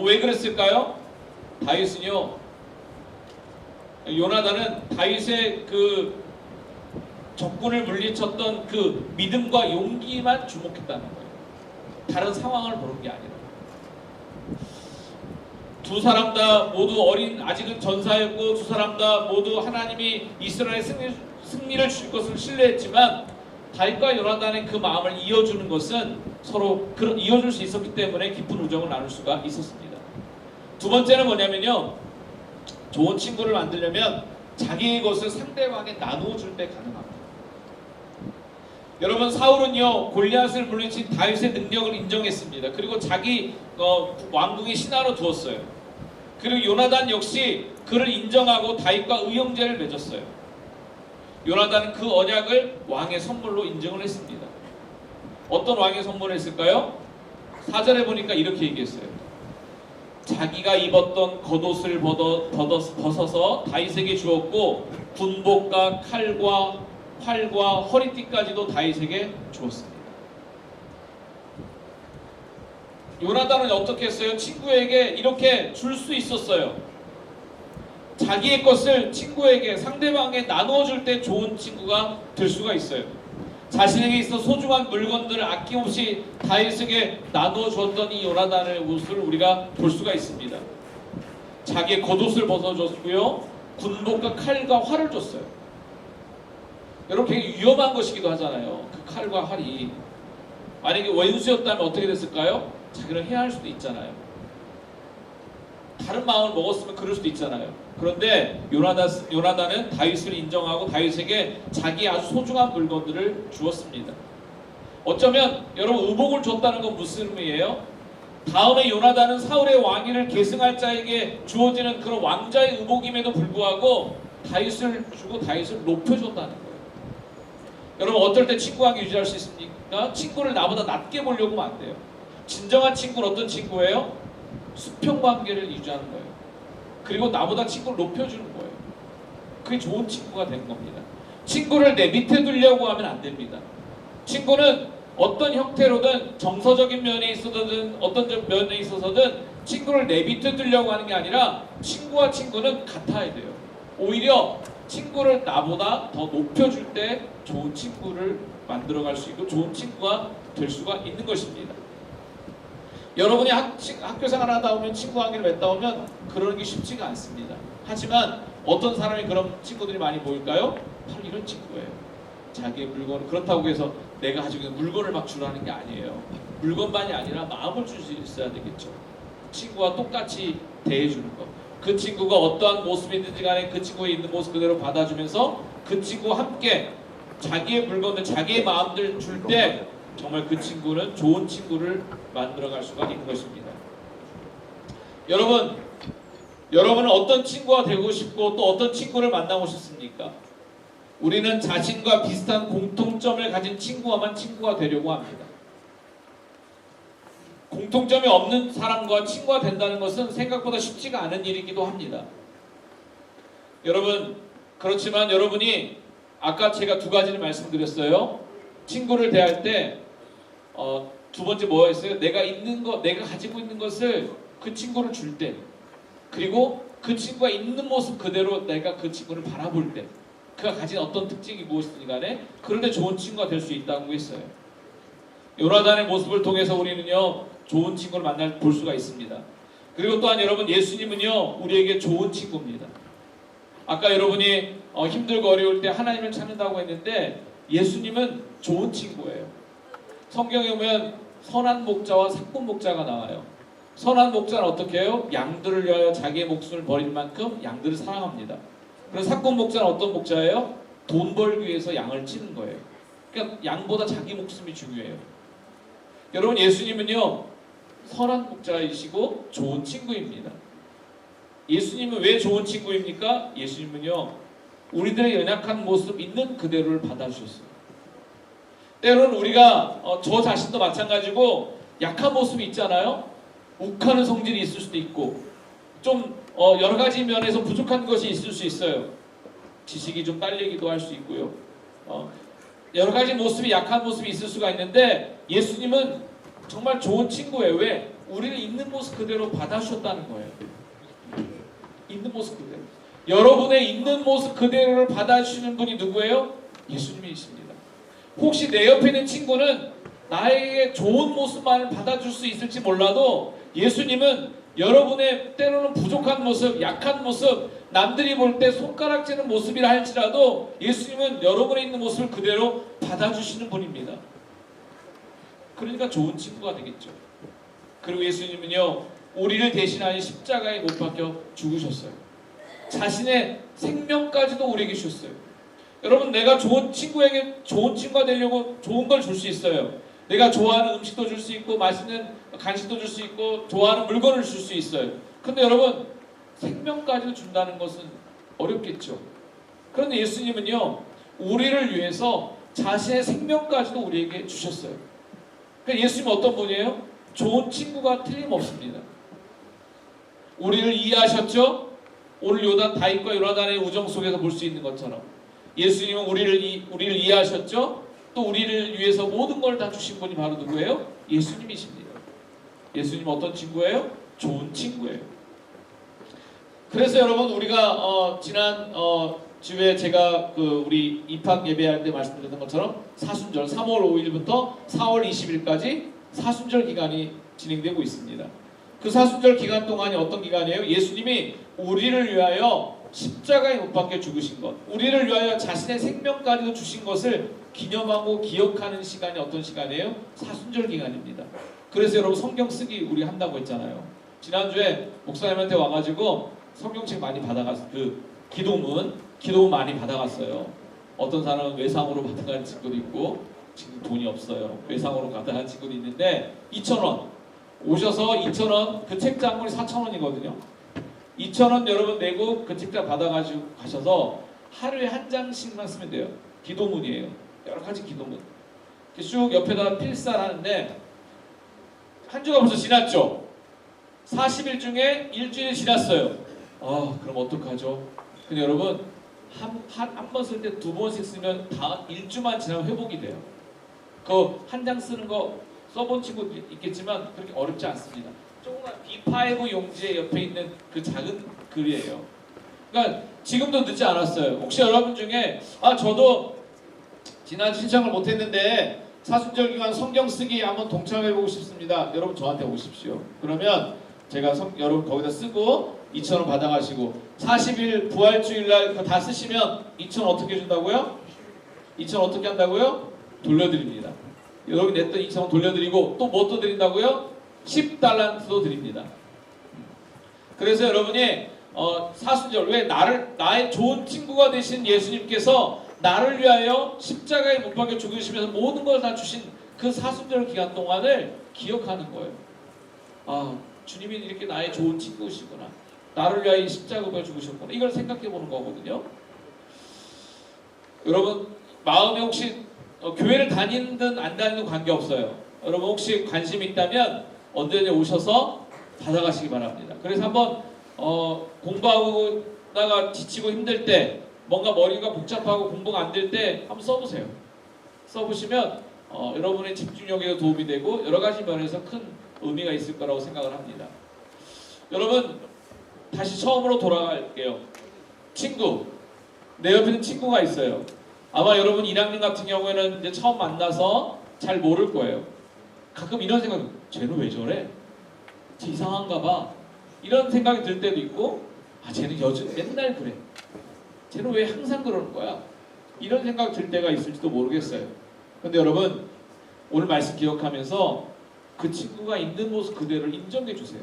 왜 그랬을까요? 다윗은요 요나단은 다윗의 그 적군을 물리쳤던 그 믿음과 용기만 주목했다는 거예요. 다른 상황을 보는 게 아니라. 두 사람 다 모두 아직은 전사였고 두 사람 다 모두 하나님이 이스라엘 승리를 줄 것을 신뢰했지만 다윗과 요나단의 그 마음을 이어주는 것은 서로 이어줄 수 있었기 때문에 깊은 우정을 나눌 수가 있었습니다. 두 번째는 뭐냐면요. 좋은 친구를 만들려면 자기의 것을 상대방에게 나누어 줄 때 가능합니다. 여러분 사울은요 골리앗을 물리친 다윗의 능력을 인정했습니다. 그리고 자기 왕궁의 신하로 두었어요. 그리고 요나단 역시 그를 인정하고 다윗과 의형제를 맺었어요. 요나단은 그 언약을 왕의 선물로 인정을 했습니다. 어떤 왕의 선물을 했을까요? 4절에 보니까 이렇게 얘기했어요. 자기가 입었던 겉옷을 벗어서 다윗에게 주었고 군복과 칼과 활과 허리띠까지도 다윗에게 주었습니다. 요나단은 어떻게 했어요? 친구에게 이렇게 줄 수 있었어요. 자기의 것을 친구에게 상대방에 나누어 줄 때 좋은 친구가 될 수가 있어요. 자신에게 있어 소중한 물건들을 아낌없이 다윗에게 나누어 주었던 이 요나단의 모습을 우리가 볼 수가 있습니다. 자기의 겉옷을 벗어줬고요, 군복과 칼과 활을 줬어요. 여러분, 굉장히 위험한 것이기도 하잖아요. 그 칼과 활이 만약에 원수였다면 어떻게 됐을까요? 자기를 해할 수도 있잖아요. 다른 마음을 먹었으면 그럴 수도 있잖아요. 그런데 요나단은 다윗을 인정하고 다윗에게 자기의 아주 소중한 물건들을 주었습니다. 어쩌면 여러분, 의복을 줬다는 건 무슨 의미예요? 다음에 요나단은 사울의 왕위를 계승할 자에게 주어지는 그런 왕자의 의복임에도 불구하고 다윗을 주고 다윗을 높여줬다는 거예요. 여러분, 어떨 때 친구 관계 유지할 수 있습니까? 친구를 나보다 낮게 보려고 하면 안 돼요. 진정한 친구는 어떤 친구예요? 수평 관계를 유지하는 거예요. 그리고 나보다 친구를 높여주는 거예요. 그게 좋은 친구가 되는 겁니다. 친구를 내 밑에 두려고 하면 안 됩니다. 친구는 어떤 형태로든 정서적인 면에 있어서든 어떤 면에 있어서든 친구를 내 밑에 두려고 하는 게 아니라 친구와 친구는 같아야 돼요. 오히려 친구를 나보다 더 높여줄 때 좋은 친구를 만들어갈 수 있고 좋은 친구가 될 수가 있는 것입니다. 여러분이 학교 생활 하다 보면 친구 관계를 맺다 보면 그러는 게 쉽지가 않습니다. 하지만 어떤 사람이 그런 친구들이 많이 보일까요? 바로 이런 친구예요. 자기의 물건을, 그렇다고 해서 내가 가지고 있는 물건을 막 주라는 게 아니에요. 물건만이 아니라 마음을 줄 수 있어야 되겠죠. 친구와 똑같이 대해주는 것. 그 친구가 어떠한 모습이든지 간에 그 친구의 있는 모습 그대로 받아주면서 그 친구와 함께 자기의 물건들, 자기의 마음들 줄 때 정말 그 친구는 좋은 친구를 만들어갈 수가 있는 것입니다. 여러분은 어떤 친구가 되고 싶고 또 어떤 친구를 만나고 싶습니까? 우리는 자신과 비슷한 공통점을 가진 친구와만 친구가 되려고 합니다. 공통점이 없는 사람과 친구가 된다는 것은 생각보다 쉽지가 않은 일이기도 합니다. 여러분, 그렇지만 여러분이 아까 제가 두 가지를 말씀드렸어요. 친구를 대할 때 두 번째 뭐였어요? 내가 가지고 있는 것을 그 친구를 줄 때, 그리고 그 친구가 있는 모습 그대로 내가 그 친구를 바라볼 때, 그가 가진 어떤 특징이 무엇이든 간에 그럴 때 좋은 친구가 될 수 있다고 했어요. 요나단의 모습을 통해서 우리는요, 좋은 친구를 볼 수가 있습니다. 그리고 또한 여러분, 예수님은요, 우리에게 좋은 친구입니다. 아까 여러분이 힘들고 어려울 때 하나님을 찾는다고 했는데 예수님은 좋은 친구예요. 성경에 보면 선한 목자와 사꾼 목자가 나와요. 선한 목자는 어떻게 해요? 양들을 위하여 자기의 목숨을 버릴 만큼 양들을 사랑합니다. 그리고 사꾼 목자는 어떤 목자예요? 돈 벌기 위해서 양을 치는 거예요. 그러니까 양보다 자기 목숨이 중요해요. 여러분, 예수님은요, 선한 목자이시고 좋은 친구입니다. 예수님은 왜 좋은 친구입니까? 예수님은요, 우리들의 연약한 모습 있는 그대로를 받아주셨어요. 때로는 우리가 저 자신도 마찬가지고 약한 모습이 있잖아요. 욱하는 성질이 있을 수도 있고 좀 여러 가지 면에서 부족한 것이 있을 수 있어요. 지식이 좀 딸리기도 할 수 있고요. 여러 가지 모습이, 약한 모습이 있을 수가 있는데 예수님은 정말 좋은 친구예요. 왜? 우리를 있는 모습 그대로 받아주셨다는 거예요. 있는 모습 그대로. 여러분의 있는 모습 그대로를 받아주시는 분이 누구예요? 예수님이십니다. 혹시 내 옆에 있는 친구는 나에게 좋은 모습만을 받아줄 수 있을지 몰라도 예수님은 여러분의 때로는 부족한 모습, 약한 모습, 남들이 볼 때 손가락질하는 모습이라 할지라도 예수님은 여러분의 있는 모습을 그대로 받아주시는 분입니다. 그러니까 좋은 친구가 되겠죠. 그리고 예수님은요, 우리를 대신하여 십자가에 못 박혀 죽으셨어요. 자신의 생명까지도 우리에게 주셨어요. 여러분, 내가 좋은 친구에게 좋은 친구가 되려고 좋은 걸 줄 수 있어요. 내가 좋아하는 음식도 줄 수 있고 맛있는 간식도 줄 수 있고 좋아하는 물건을 줄 수 있어요. 근데 여러분, 생명까지도 준다는 것은 어렵겠죠. 그런데 예수님은요, 우리를 위해서 자신의 생명까지도 우리에게 주셨어요. 그러니까 예수님은 어떤 분이에요? 좋은 친구가 틀림없습니다. 우리를 이해하셨죠? 오늘 다윗과 요나단의 우정 속에서 볼 수 있는 것처럼 예수님은 우리를 이해하셨죠? 또 우리를 위해서 모든 걸 다 주신 분이 바로 누구예요? 예수님이십니다. 예수님 어떤 친구예요? 좋은 친구예요. 그래서 여러분 우리가 지난 주에 제가 그 우리 입학 예배할 때 말씀드렸던 것처럼 사순절 3월 5일부터 4월 20일까지 사순절 기간이 진행되고 있습니다. 그 사순절 기간 동안이 어떤 기간이에요? 예수님이 우리를 위하여 십자가에 못 박혀 죽으신 것, 우리를 위하여 자신의 생명까지도 주신 것을 기념하고 기억하는 시간이 어떤 시간이에요? 사순절 기간입니다. 그래서 여러분 성경 쓰기 우리 한다고 했잖아요. 지난주에 목사님한테 와가지고 성경책 많이 받아갔어요. 그 기도문 많이 받아갔어요. 어떤 사람은 외상으로 받아간 친구도 있고 지금 돈이 없어요. 외상으로 받아간 친구도 있는데 2,000원 오셔서 2,000원 그 책장물이 4,000원이거든요. 2,000원 여러분 내고 그 책장 받아가지고 가셔서 하루에 한 장씩만 쓰면 돼요. 기도문이에요. 여러 가지 기도문. 쭉 옆에다가 필사하는데 한 주가 벌써 지났죠. 40일 중에 일주일이 지났어요. 그럼 어떡하죠? 근데 여러분 한 번 쓸 때 2번씩 쓰면 다음 일주만 지나면 회복이 돼요. 그 한 장 쓰는 거 써본 친구도 있겠지만 그렇게 어렵지 않습니다. 조그만 B5 용지에 옆에 있는 그 작은 글이에요. 그러니까 지금도 늦지 않았어요. 혹시 여러분 중에 저도 지난 신청을 못했는데 사순절 기간 성경 쓰기 한번 동참해보고 싶습니다. 여러분 저한테 오십시오. 그러면 제가 여러분 거기다 쓰고 2,000원 받아가시고 40일 부활주일날 그거 다 쓰시면 2,000원 어떻게 준다고요? 2,000원 어떻게 한다고요? 돌려드립니다. 여러분 냈던 2,000원 돌려드리고 또 뭐 또 드린다고요? 10달란트도 드립니다. 그래서 여러분이 사순절 왜 나의 좋은 친구가 되신 예수님께서 나를 위하여 십자가에 못 박혀 죽으시면서 모든 걸 다 주신 그 사순절 기간 동안을 기억하는 거예요. 주님이 이렇게 나의 좋은 친구시구나. 나를 위하여 십자가에 죽으셨구나. 이걸 생각해 보는 거거든요. 여러분 마음에 혹시 교회를 다니든 안 다니든 관계없어요. 여러분 혹시 관심이 있다면 언제든지 오셔서 받아가시기 바랍니다. 그래서 한번 공부하다가 지치고 힘들 때 뭔가 머리가 복잡하고 공부가 안 될 때 한번 써보세요. 써보시면 여러분의 집중력에도 도움이 되고 여러 가지 면에서 큰 의미가 있을 거라고 생각을 합니다. 여러분 다시 처음으로 돌아갈게요. 친구, 내 옆에는 친구가 있어요. 아마 여러분 1학년 같은 경우에는 이제 처음 만나서 잘 모를 거예요. 가끔 이런 생각, 쟤는 왜 저래? 쟤 이상한가 봐. 이런 생각이 들 때도 있고, 쟤는 맨날 그래. 쟤는 왜 항상 그러는 거야? 이런 생각 들 때가 있을지도 모르겠어요. 근데 여러분 오늘 말씀 기억하면서 그 친구가 있는 모습 그대로 인정해 주세요.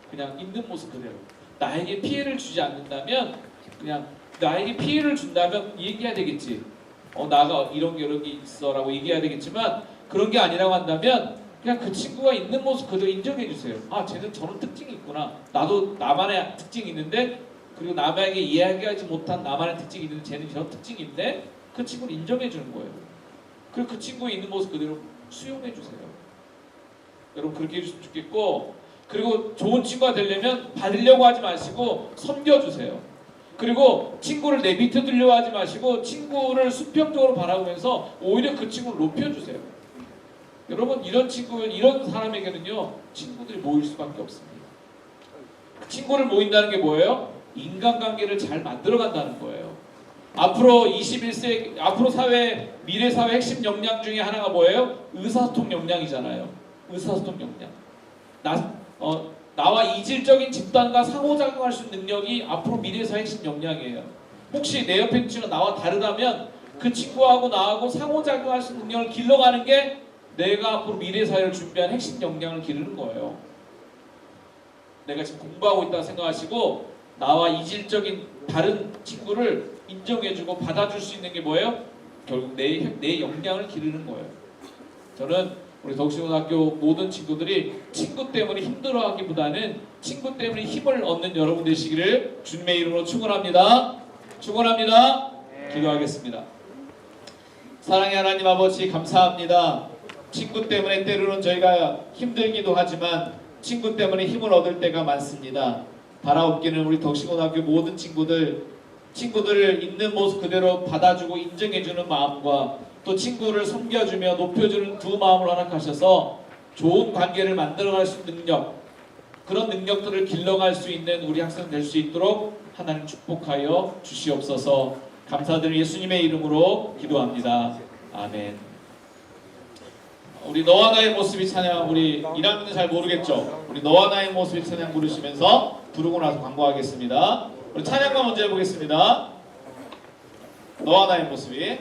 그냥 있는 모습 그대로. 나에게 피해를 주지 않는다면 그냥 나에게 피해를 준다면 얘기해야 되겠지. 나가 이런 게 있어 라고 얘기해야 되겠지만 그런 게 아니라고 한다면 그냥 그 친구가 있는 모습 그대로 인정해 주세요. 쟤는 저런 특징이 있구나. 나도 나만의 특징이 있는데 그리고 남에게 이야기하지 못한 나만의 특징이 있는데 쟤는 저런 특징이 있는데 그 친구를 인정해 주는 거예요. 그리고 그 친구의 있는 모습 그대로 수용해 주세요. 여러분 그렇게 해주시면 좋겠고, 그리고 좋은 친구가 되려면 받으려고 하지 마시고 섬겨주세요. 그리고 친구를 내 밑에 두려고 하지 마시고 친구를 수평적으로 바라보면서 오히려 그 친구를 높여주세요. 여러분 이런 사람에게는요 친구들이 모일 수밖에 없습니다. 친구를 모인다는 게 뭐예요? 인간관계를 잘 만들어간다는 거예요. 앞으로 21세기 앞으로 미래 사회 핵심 역량 중에 하나가 뭐예요? 의사소통 역량이잖아요. 의사소통 역량. 나와 이질적인 집단과 상호작용할 수 있는 능력이 앞으로 미래 사회 핵심 역량이에요. 혹시 내 옆에 있는 친구가 나와 다르다면 그 친구하고 나하고 상호작용할 수 있는 능력을 길러가는 게 내가 앞으로 미래 사회를 준비한 핵심 역량을 기르는 거예요. 내가 지금 공부하고 있다고 생각하시고 나와 이질적인 다른 친구를 인정해주고 받아줄 수 있는 게 뭐예요? 결국 내 역량을 기르는 거예요. 저는 우리 덕신고등학교 모든 친구들이 친구 때문에 힘들어하기보다는 친구 때문에 힘을 얻는 여러분 되시기를 주님의 이름으로 축원합니다. 축원합니다. 기도하겠습니다. 사랑의 하나님 아버지 감사합니다. 친구 때문에 때로는 저희가 힘들기도 하지만 친구 때문에 힘을 얻을 때가 많습니다. 바라옵기는 우리 덕신고등학교 모든 친구들을 있는 모습 그대로 받아주고 인정해주는 마음과 또 친구를 섬겨주며 높여주는 두 마음을 허락하셔서 좋은 관계를 만들어갈 수 있는 능력, 그런 능력들을 길러갈 수 있는 우리 학생 될 수 있도록 하나님 축복하여 주시옵소서. 감사드리는 예수님의 이름으로 기도합니다. 아멘. 우리 너와 나의 모습이 찬양, 우리 1학년은 잘 모르겠죠? 우리 너와 나의 모습이 찬양 부르시면서 부르고 나서 광고하겠습니다. 우리 찬양만 먼저 해보겠습니다. 너와 나의 모습이.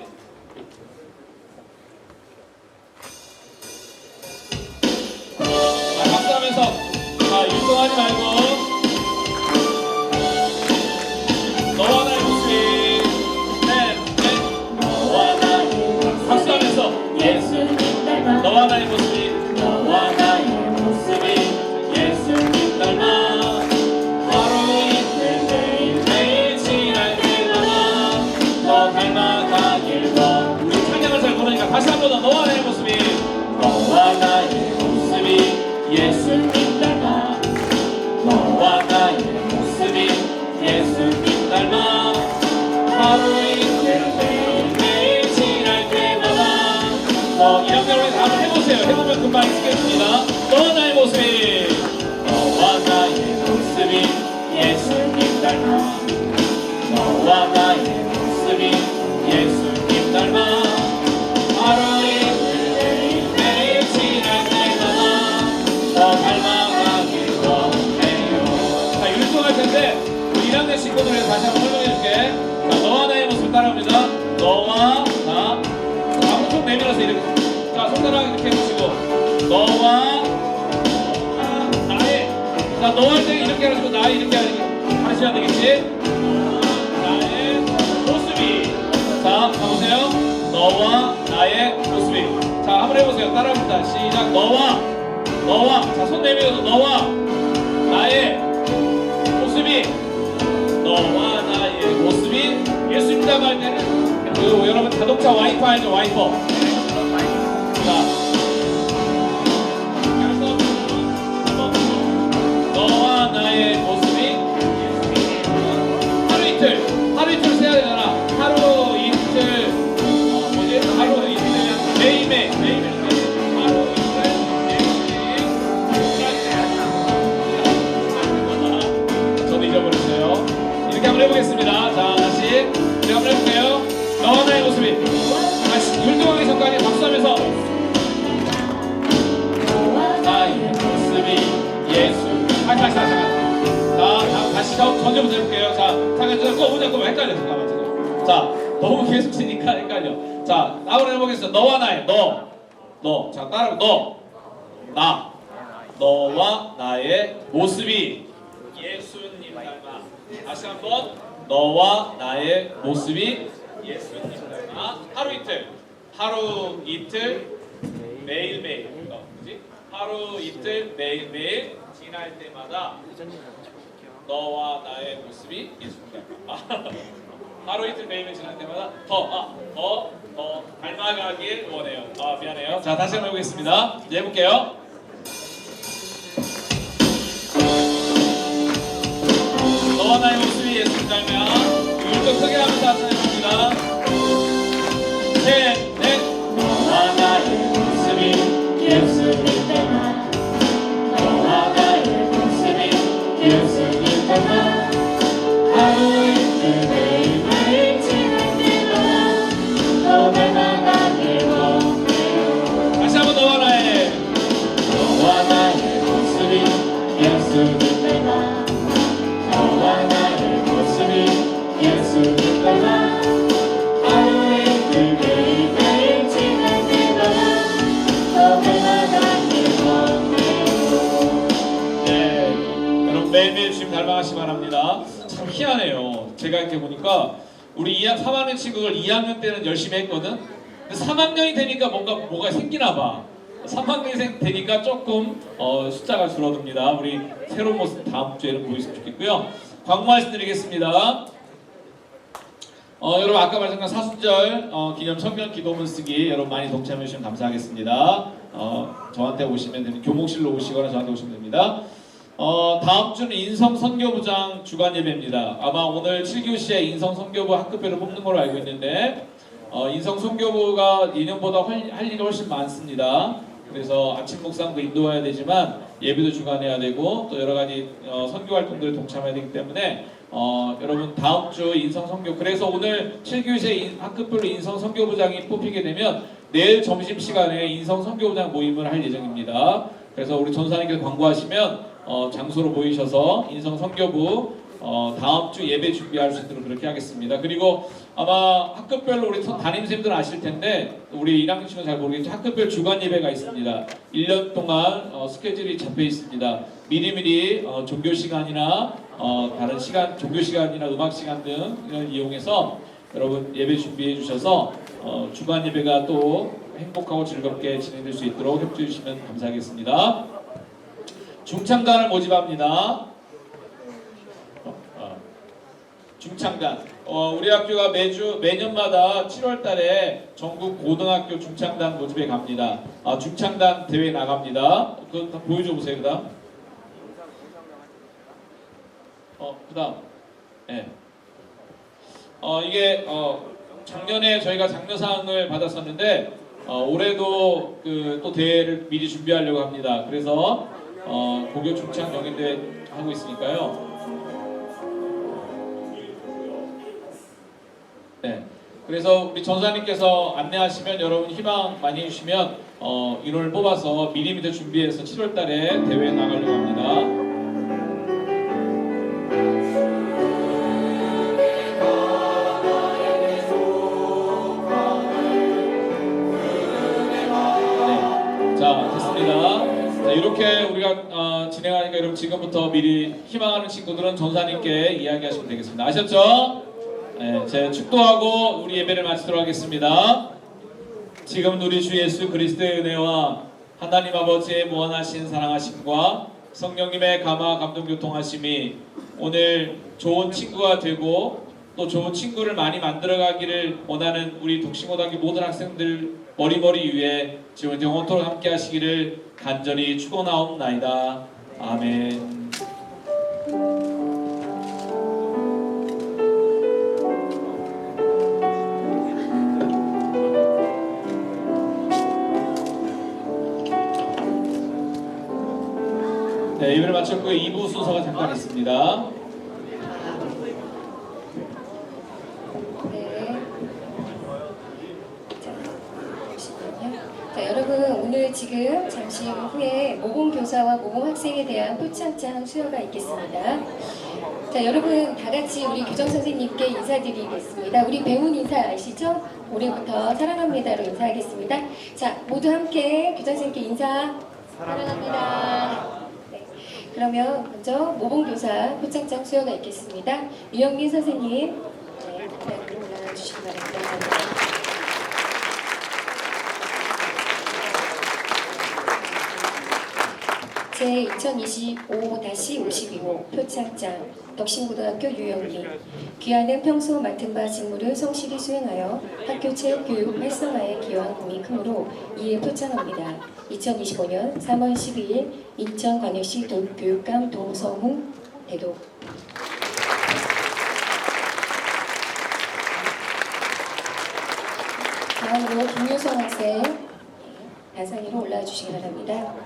박수하면서 율동하지 말고 너와 나의 모습이. 네. 너와 나의 모습이. 박수하면서 예수님 닮아 너와 나의 모습이. 너와 나의 모습이 예수님 닮아 하루 이틀 매일매일 지날 때마다 너 닮아가길 원 우리 찬양을 잘 부르니까 다시 한 번 더 너와 나의 모습이. 너와 나의 모습이 예수님 닮아 너와 나의 모습이 예수님 닮아 하루 이틀 매일매일 지날 때마다 1학년을 다 한번 해보세요. 해보면 금방 익숙해집니다. 너와 나의 모습이. 너와 나의 모습이 예수님 닮아 너와 나의 모습이 예수님 닮아 하루 이틀 매일매일 지날 때마다 너 닮아가길 원해요 자, 율동할 텐데 우리 1학년 친구들에게 다시 한번 설명해줄게. 자, 너와 나의 모습 따라합니다. 너와 나. 아무 손 내밀어서 이렇게. 자, 손가락 이렇게 해보시고 너와 나의. 자, 너 할 때 이렇게 하시고 나 이렇게 하셔야 되겠지. 나의 모습이. 자, 가보세요. 너와 나의 모습이. 자, 한번 해보세요. 따라합니다. 시작. 너와 자, 손 내밀어서 너와 나의 모습이. 너와 나의 모습이 예수님 닮을 때는 여러분 자동차 와이퍼 알죠? 와이퍼. 자, 너와 나의 모습이 하루 이틀 세야 되잖아. 하루 이틀 뭐지? 하루 이틀 매일매일 하루 이틀 저도 잊어버렸어요. 이렇게 한번 해보겠습니다. 자, 다시 우리 한번 해볼게요. 너와 나의 모습이. 다시 율동하기 전까지 박수하면서 나의 모습이 예수. 다시. 자, 다시 전제부터 해볼게요. 자, 잠깐 보자. 헷갈려. 잠깐만. 자, 너무 계속 치니까 헷갈려. 자, 한번 해보겠습니다. 너와 나의 너. 자, 따라 나. 너와 나의 모습이 예수님 닮아. 다시 한번 너와 나의 모습이 예수님 닮아. 하루 이틀 매일매일. 그지? 하루 이틀 매일매일 지날 때마다 너와 나의 모습이 예수님 닮아. 하루 이틀 매일매일 지날 때마다 더 닮아가길 원해요. 미안해요. 자, 다시 한번 해보겠습니다. 이제 해볼게요. 너와 나의 모습이 예수님 닮아. 율동 크게 하면서 합창해봅니다. 셋, 넷. 너와 나의 모습이 예수님 닮아 너와 나의 모습이 예수님 닮아 하루 이틀 매일매일 지날 때마다 너 닮아가길 원해요 다시 한번 너와 나의 모습이 예수님 닮아 너와 나의 모습이 예수님 닮아 하루 이틀 매일매일 지날 때마다 너 닮아가길 원해요 네, 여러분 매일매일 주님 닮아가시기 바랍니다. 참 희한해요. 제가 이렇게 보니까 우리 3학년 친구들 2학년 때는 열심히 했거든. 근데 3학년이 되니까 뭐가 생기나 봐. 3학년이 되니까 조금 숫자가 줄어듭니다. 우리 새로운 모습 다음 주에는 보였으면 좋겠고요. 광고 말씀드리겠습니다. 여러분 아까 말씀드린 사순절 기념 성경 기도문 쓰기 여러분 많이 동참해 주시면 감사하겠습니다. 저한테 오시면 됩니다. 교목실로 오시거나 저한테 오시면 됩니다. 다음 주는 인성 선교부장 주간 예배입니다. 아마 오늘 7교시에 인성 선교부 학급별로 뽑는 걸로 알고 있는데 인성 선교부가 예년보다 할 일이 훨씬 많습니다. 그래서 아침 묵상도 인도해야 되지만 예배도 주관해야 되고 또 여러 가지 선교 활동들에 동참해야 되기 때문에 여러분 다음 주 인성 선교, 그래서 오늘 7교시 학급별로 인성 선교부장이 뽑히게 되면 내일 점심 시간에 인성 선교부장 모임을 할 예정입니다. 그래서 우리 전사님께서 광고하시면 장소로 모이셔서 인성 선교부 다음 주 예배 준비할 수 있도록 그렇게 하겠습니다. 그리고 아마 학급별로 우리 담임쌤들 아실 텐데 우리 1학년 친구는 잘 모르겠지만 학급별 주간 예배가 있습니다. 1년 동안 스케줄이 잡혀 있습니다. 미리미리 종교 시간이나 다른 시간, 종교 시간이나 음악 시간 등 이런 이용해서 여러분 예배 준비해 주셔서 주간 예배가 또 행복하고 즐겁게 진행될 수 있도록 협조해 주시면 감사하겠습니다. 중창단을 모집합니다. 중창단. 우리 학교가 매년마다 7월달에 전국 고등학교 중창단 모집에 갑니다. 중창단 대회 나갑니다. 그거 다 보여줘 보세요. 그다음. 그다음. 네. 이게 작년에 저희가 장려상을 받았었는데 올해도 또 대회를 미리 준비하려고 합니다. 그래서 고교 중창 영인대 하고 있으니까요. 네. 그래서 우리 전사님께서 안내하시면 여러분 희망 많이 해주시면 인원을 뽑아서 미리미리 준비해서 7월달에 대회에 나가려고 합니다. 자, 됐습니다. 자, 이렇게 우리가 진행하니까 여러분 지금부터 미리 희망하는 친구들은 전사님께 이야기하시면 되겠습니다. 아셨죠? 네, 제 축도하고 우리 예배를 마치도록 하겠습니다. 지금 우리 주 예수 그리스도의 은혜와 하나님 아버지의 무한하신 사랑하심과 성령님의 감화 감동 교통하심이 오늘 좋은 친구가 되고 또 좋은 친구를 많이 만들어가기를 원하는 우리 독신고등학교 모든 학생들 머리머리 위에 지금 영원토록 함께 하시기를 간절히 축원하옵나이다. 아멘. 네, 예배를 마쳤고 2부 순서가 잠깐 있습니다. 자, 여러분 오늘 지금 잠시 후에 모범교사와 모범학생에 대한 표창장 수여가 있겠습니다. 자, 여러분 다 같이 우리 교정선생님께 인사드리겠습니다. 우리 배운 인사 아시죠? 올해부터 사랑합니다로 인사하겠습니다. 자, 모두 함께 교정선생님께 인사. 사랑합니다. 네, 그러면 먼저 모범교사 표창장 수여가 있겠습니다. 유영민 선생님, 네, 올라주시기 바랍니다. 제 2025-52호 표창장 덕신고등학교 유영민. 귀하는 평소 맡은 바 직무를 성실히 수행하여 학교 체육교육 활성화에 기여한 공이 크므로 이에 표창합니다. 2025년 3월 12일 인천광역시 교육감 동성웅 대독. 다음으로 김유성 학생 단상 위로 올라와 주시기 바랍니다.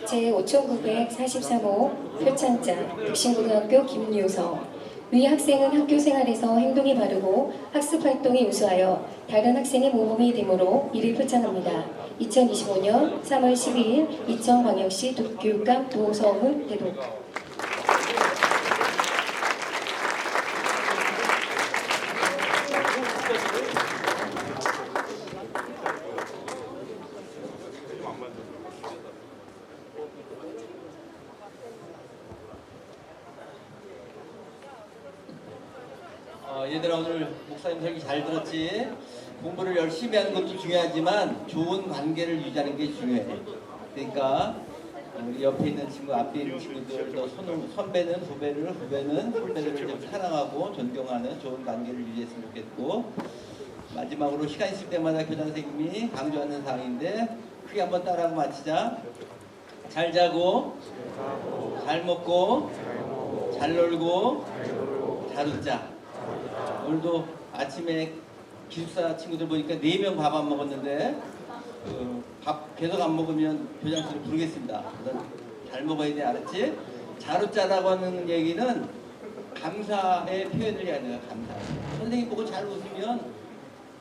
제5943호 표창장 덕신고등학교 김유성. 위 학생은 학교 생활에서 행동이 바르고 학습 활동이 우수하여 다른 학생의 모범이 되므로 이를 표창합니다. 2025년 3월 12일 인천광역시 교육감 도성훈 대독. 얘들아 오늘 목사님 설교 잘 들었지? 공부를 열심히 하는 것도 중요하지만 좋은 관계를 유지하는 게 중요해. 그러니까 우리 옆에 있는 친구, 앞에 있는 친구들도 선배는 후배를, 후배는 선배들을 좀 사랑하고 존경하는 좋은 관계를 유지했으면 좋겠고, 마지막으로 시간 있을 때마다 교장 선생님이 강조하는 사항인데 크게 한번 따라하고 마치자. 잘 자고, 잘 먹고, 잘 놀고, 잘 웃자. 오늘도 아침에 기숙사 친구들 보니까 4명 밥 안 먹었는데 밥 계속 안 먹으면 교장실을 부르겠습니다. 그래서 잘 먹어야 돼, 알았지? 자루짜라고 하는 얘기는 감사의 표현을 해야 돼요. 감사. 선생님 보고 잘 웃으면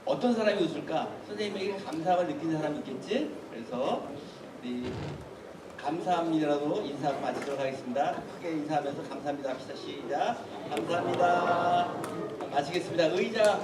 어떤 사람이 웃을까? 선생님에게 감사함을 느끼는 사람이 있겠지? 그래서 우리 감사합니다라도 인사하고 마치도록 하겠습니다. 크게 인사하면서 감사합니다 합시다. 시작. 감사합니다. 마치겠습니다. 의자